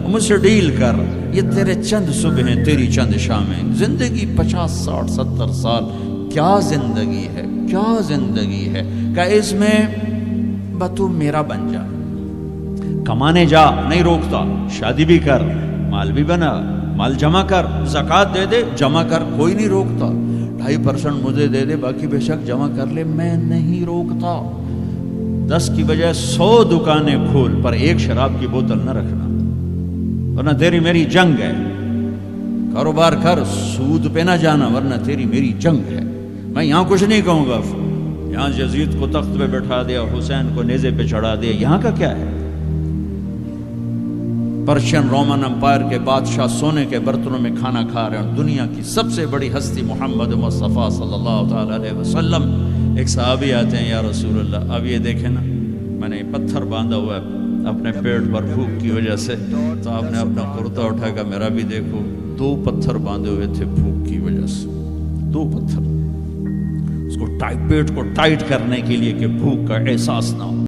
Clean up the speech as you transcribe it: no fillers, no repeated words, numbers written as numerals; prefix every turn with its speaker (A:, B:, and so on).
A: مجھ سے ڈیل کر، یہ تیرے چند صبح ہیں، تیری چند شامیں، زندگی 50 60 70 سال، کیا زندگی ہے، کیا زندگی ہے کہ اس میں تو میرا بن جا، کمانے جا، نہیں روکتا، شادی بھی کر، مال بھی بنا، مال جمع کر، زکوٰۃ دے دے، جمع کر، کوئی نہیں روکتا، 2.5% مجھے دے دے، باقی بے شک جمع کر لے، میں نہیں روکتا، 10 کی بجائے 100 دکانیں کھول، پر ایک شراب کی بوتل نہ رکھنا، ورنہ تیری میری جنگ ہے، کاروبار کر، سود پہ نہ جانا، ورنہ تیری میری جنگ ہے۔ میں یہاں کچھ نہیں کہوں گا، یہاں یزید کو تخت پہ بٹھا دیا، حسین کو نیزے پہ چڑھا دیا، یہاں کا کیا ہے؟ پرشین رومن امپائر کے بادشاہ سونے کے برتنوں میں کھانا کھا رہے ہیں، دنیا کی سب سے بڑی ہستی محمد مصطفیٰ صلی اللہ تعالیٰ علیہ وسلم، ایک صحابی آتے ہیں، یا رسول اللہ، اب یہ دیکھیں نا، میں نے پتھر باندھا ہوا ہے اپنے پیٹ پر بھوک کی وجہ سے، تو آپ نے اپنا کرتا اٹھا کر میرا بھی دیکھو، 2 پتھر باندھے ہوئے تھے بھوک کی وجہ سے، 2 پتھر، اس کو پیٹ کو ٹائٹ کرنے کے لیے کہ بھوک کا احساس نہ ہو۔